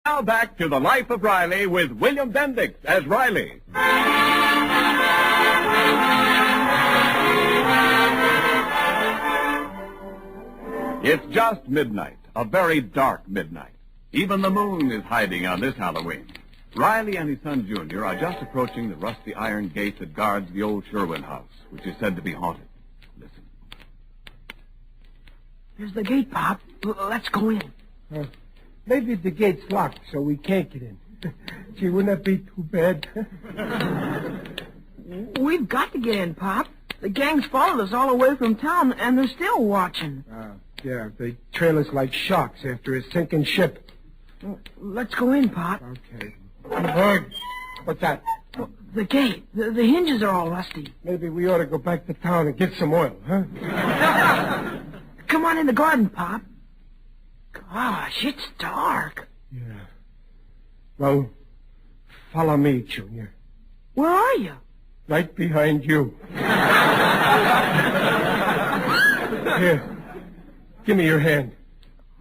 Now back to the Life of Riley with William Bendix as Riley. It's just midnight, a very dark midnight. Even the moon is hiding on this Halloween. Riley and his son Junior are just approaching the rusty iron gate that guards the old Sherwin house, which is said to be haunted. Listen. Here's the gate, Pop. Let's go in. Maybe the gate's locked, so we can't get in. Gee, wouldn't that be too bad? We've got to get in, Pop. The gang's followed us all the way from town, and they're still watching. Yeah, they trail us like sharks after a sinking ship. Let's go in, Pop. Okay. Bird, what's that? The gate. The hinges are all rusty. Maybe we ought to go back to town and get some oil, huh? Come on in the garden, Pop. Gosh, it's dark. Yeah. Well, follow me, Junior. Where are you? Right behind you. Here. Give me your hand.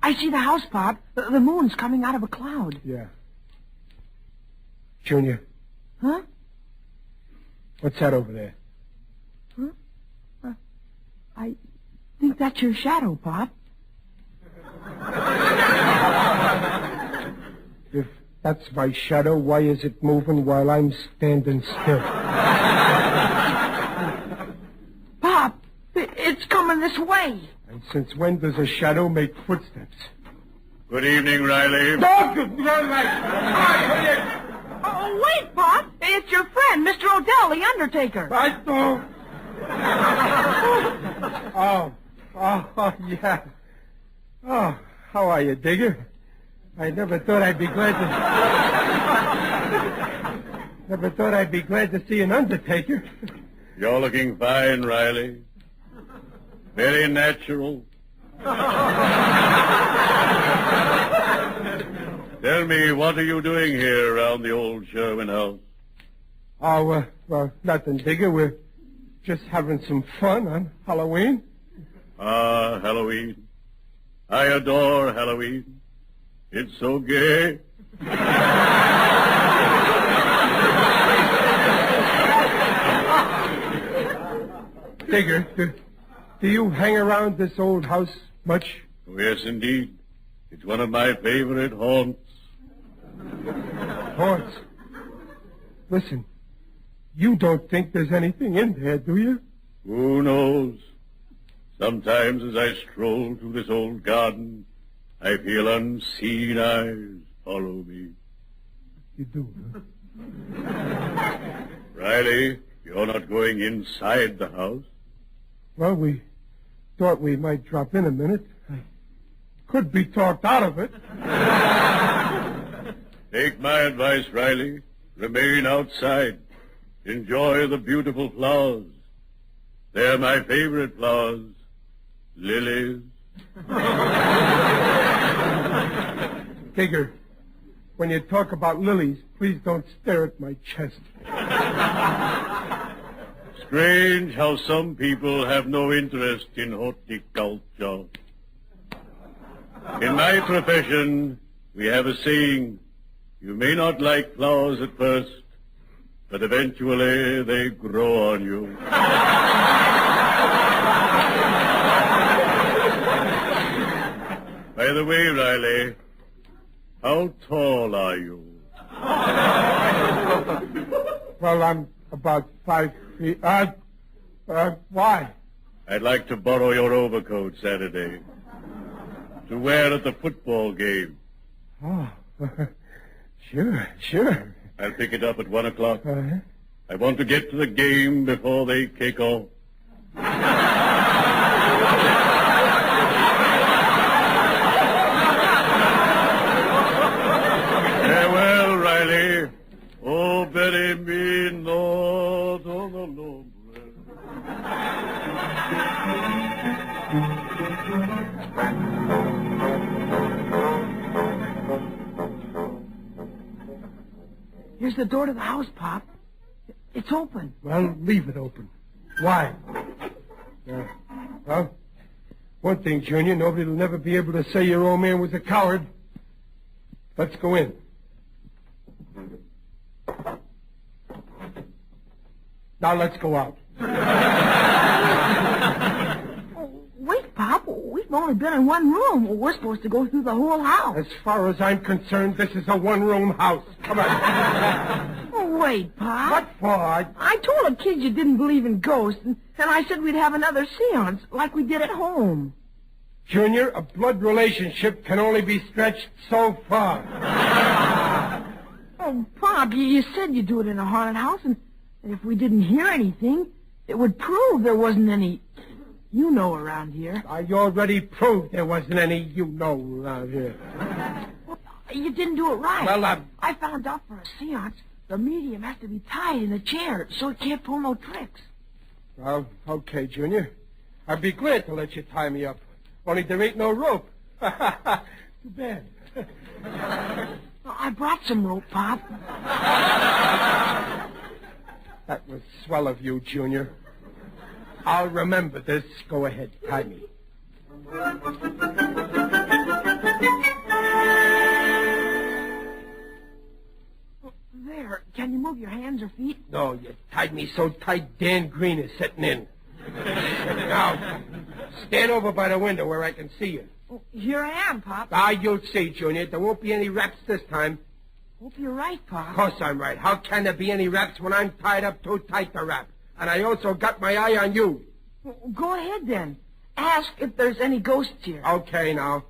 I see the house, Pop. The moon's coming out of a cloud. Yeah. Junior. Huh? What's that over there? Huh? I think that's your shadow, Pop. If that's my shadow, why is it moving while I'm standing still? Pop, it's coming this way. And since when does a shadow make footsteps? Good evening, Riley. Oh, wait, Pop. It's your friend, Mr. Odell, the Undertaker. Yeah. Oh, how are you, Digger? I never thought I'd be glad to see an Undertaker. You're looking fine, Riley. Very natural. Tell me, what are you doing here around the old Sherwin house? Oh, well, nothing, Digger. We're just having some fun on Halloween. Ah, Halloween. I adore Halloween. It's so gay. Digger, do you hang around this old house much? Oh, yes, indeed. It's one of my favorite haunts. Haunts? Listen, you don't think there's anything in there, do you? Who knows? Sometimes as I stroll through this old garden, I feel unseen eyes follow me. You do, huh? Riley, you're not going inside the house? Well, we thought we might drop in a minute. I could be talked out of it. Take my advice, Riley. Remain outside. Enjoy the beautiful flowers. They're my favorite flowers. Lilies. Digger, when you talk about lilies, please don't stare at my chest. Strange how some people have no interest in horticulture. In my profession, we have a saying, you may not like flowers at first, but eventually they grow on you. By the way, Riley, how tall are you? Well, I'm about 5 feet. Why? I'd like to borrow your overcoat Saturday to wear at the football game. Oh, sure. I'll pick it up at 1 o'clock. Uh-huh. I want to get to the game before they kick off. Farewell, Riley. Oh, bury me not on the lone. Here's the door to the house, Pop. It's open. Well, leave it open. Why? Well, one thing, Junior, nobody will never be able to say your old man was a coward. Let's go in. Now let's go out. Wait, Pop. We've only been in one room. We're supposed to go through the whole house. As far as I'm concerned, this is a one-room house. Come on. Oh, wait, Pop. What for? I told a kid you didn't believe in ghosts, and I said we'd have another seance like we did at home. Junior, a blood relationship can only be stretched so far. Oh, Pop, you said you'd do it in a haunted house, and if we didn't hear anything, it would prove there wasn't any you-know around here. I already proved there wasn't any you-know around here. Well, you didn't do it right. Well, I found out for a seance, the medium has to be tied in a chair so it can't pull no tricks. Well, okay, Junior. I'd be glad to let you tie me up. Only there ain't no rope. Too bad. I brought some rope, Pop. That was swell of you, Junior. I'll remember this. Go ahead, tie me. There. Can you move your hands or feet? No, you tied me so tight Dan Green is sitting in. Now, stand over by the window where I can see you. Oh, here I am, Pop. You'll see, Junior. There won't be any raps this time. Hope you're right, Pop. Of course I'm right. How can there be any raps when I'm tied up too tight to rap? And I also got my eye on you. Well, go ahead, then. Ask if there's any ghosts here. Okay, now.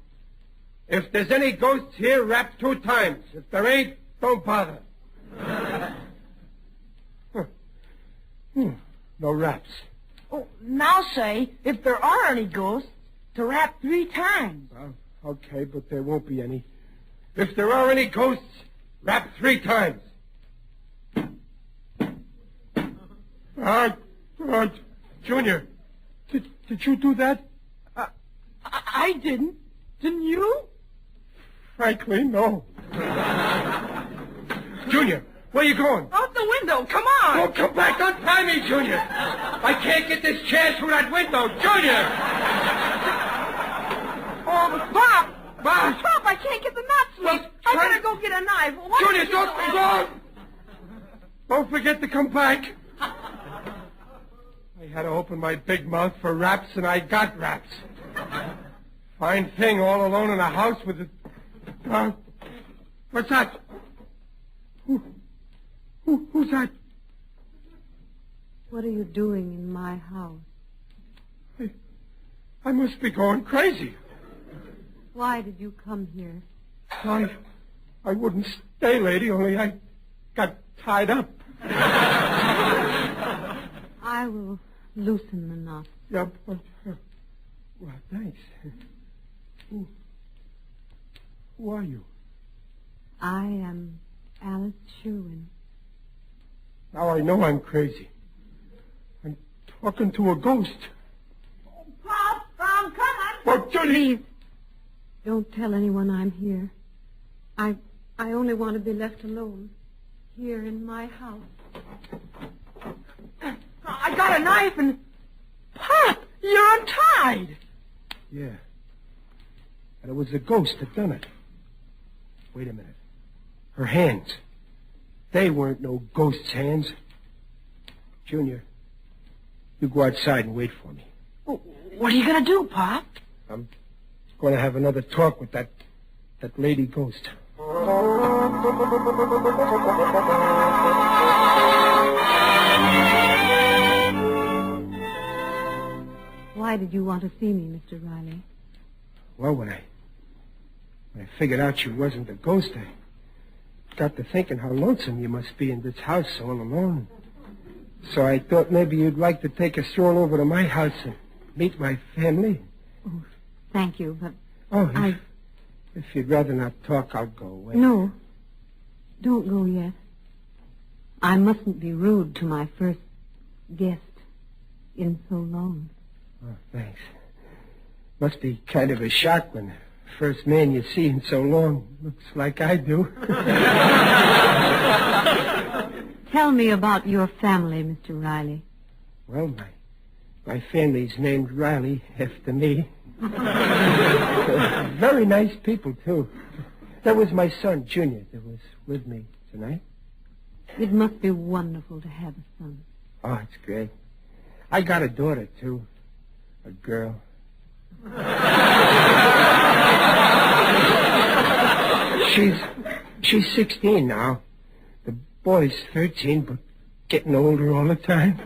If there's any ghosts here, rap 2 times. If there ain't, don't bother. No raps. Oh, now say, if there are any ghosts, to rap 3 times. Okay, but there won't be any. If there are any ghosts, rap 3 times. Junior, did you do that? I didn't. Didn't you? Frankly, no. Junior, where you going? Out the window. Come on. Don't come back. Untie me, Junior. I can't get this chair through that window. Junior! Oh, Pop. Pop, I can't get the nuts loose. Well, I better go get a knife. What Junior, don't forget to come back. I had to open my big mouth for raps, and I got raps. Fine thing, all alone in a house with a... what's that? Who's that? What are you doing in my house? I must be going crazy. Why did you come here? I wouldn't stay, lady, only I got tied up. I will loosen the knot. Yeah, well, thanks. Who are you? I am Alice Sherwin. Now I know I'm crazy. I'm talking to a ghost. Pop, I'm coming. Oh, Judy! Please, don't tell anyone I'm here. I only want to be left alone. Here in my house. I got a knife and... Pop, you're untied. Yeah. And it was the ghost that done it. Wait a minute. Her hands. They weren't no ghost's hands. Junior, you go outside and wait for me. What are you going to do, Pop? I'm going to have another talk with that lady ghost. Why did you want to see me, Mr. Riley? Well, when I figured out you wasn't a ghost, I got to thinking how lonesome you must be in this house all alone. So I thought maybe you'd like to take a stroll over to my house and meet my family. Oh, thank you, but If you'd rather not talk, I'll go away. No, don't go yet. I mustn't be rude to my first guest in so long. Oh, thanks. Must be kind of a shock when the first man you see in so long looks like I do. Tell me about your family, Mr. Riley. Well, my family's named Riley after me. Very nice people, too. That was my son, Junior, that was with me tonight. It must be wonderful to have a son. Oh, it's great. I got a daughter, too. A girl. She's 16 now. The boy's 13, but getting older all the time.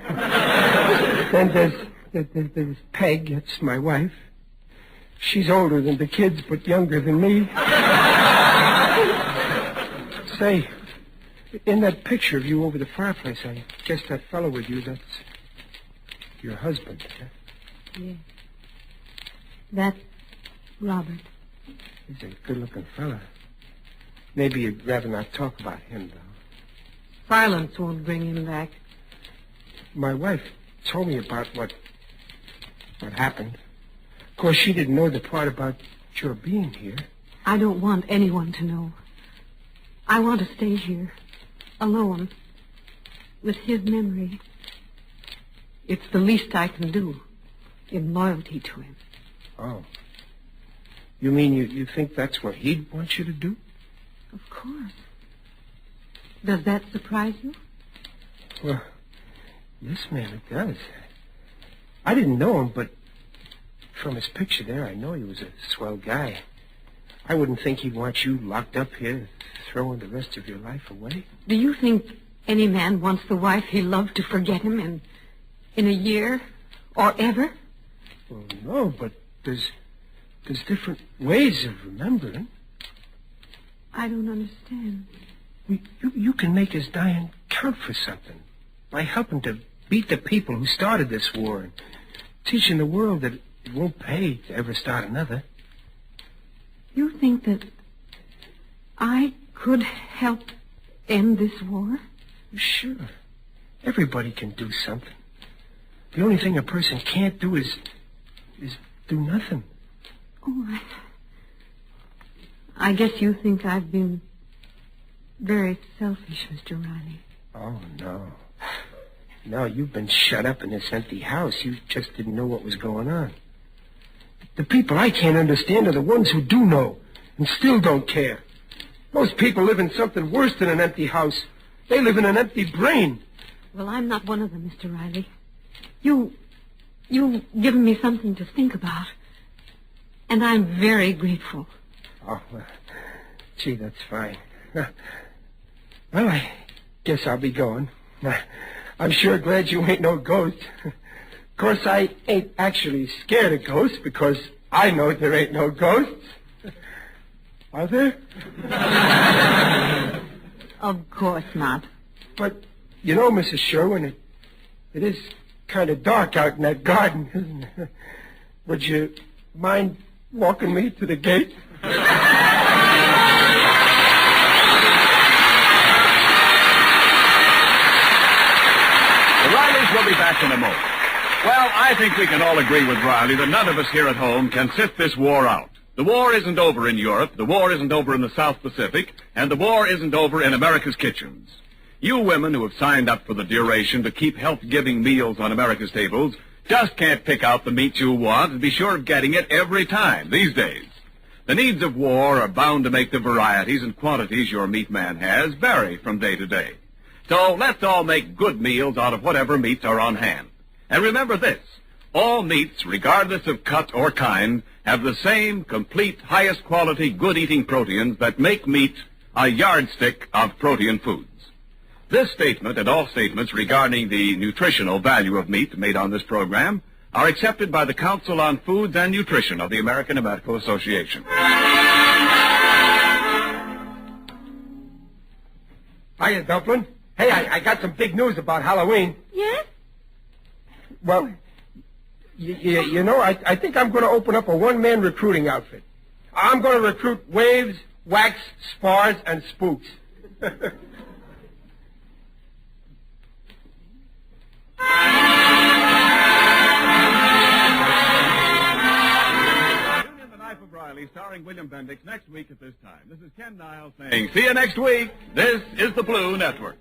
Then there's Peg, that's my wife. She's older than the kids, but younger than me. Say, in that picture of you over the fireplace, I guess that fellow with you, that's your husband. Huh? Yes. That's Robert. He's a good-looking fella. Maybe you'd rather not talk about him, though. Silence won't bring him back. My wife told me about what happened. Of course, she didn't know the part about your being here. I don't want anyone to know. I want to stay here, alone, with his memory. It's the least I can do in loyalty to him. Oh. You mean you think that's what he'd want you to do? Of course. Does that surprise you? Well, yes, ma'am, it does. I didn't know him, but from his picture there, I know he was a swell guy. I wouldn't think he'd want you locked up here, throwing the rest of your life away. Do you think any man wants the wife he loved to forget him in a year or ever? Well, no, but there's different ways of remembering. I don't understand. You can make his dying count for something by helping to beat the people who started this war and teaching the world that it won't pay to ever start another. You think that I could help end this war? Sure. Everybody can do something. The only thing a person can't do is do nothing. Oh, I guess you think I've been very selfish, Mr. Riley. Oh, no. No, you've been shut up in this empty house. You just didn't know what was going on. The people I can't understand are the ones who do know and still don't care. Most people live in something worse than an empty house. They live in an empty brain. Well, I'm not one of them, Mr. Riley. You've given me something to think about. And I'm very grateful. Oh, well, gee, that's fine. Well, I guess I'll be going. I'm sure glad you ain't no ghost. Of course, I ain't actually scared of ghosts because I know there ain't no ghosts. Are there? Of course not. But, you know, Mrs. Sherwin, it is kind of dark out in that garden, isn't it? Would you mind walking me to the gate? The Rileys will be back in a moment. Well, I think we can all agree with Riley that none of us here at home can sit this war out. The war isn't over in Europe, the war isn't over in the South Pacific, and the war isn't over in America's kitchens. You women who have signed up for the duration to keep health-giving meals on America's tables just can't pick out the meat you want and be sure of getting it every time these days. The needs of war are bound to make the varieties and quantities your meat man has vary from day to day. So let's all make good meals out of whatever meats are on hand. And remember this, all meats, regardless of cut or kind, have the same complete, highest quality, good-eating proteins that make meat a yardstick of protein foods. This statement and all statements regarding the nutritional value of meat made on this program are accepted by the Council on Foods and Nutrition of the American Medical Association. Hiya, Dumpling. Hey, I got some big news about Halloween. Yes? Well, you know, I think I'm going to open up a one-man recruiting outfit. I'm going to recruit waves, wax, spars, and spooks. Riley, starring William Bendix, next week at this time. This is Ken Niles saying, see you next week. This is the Blue Network.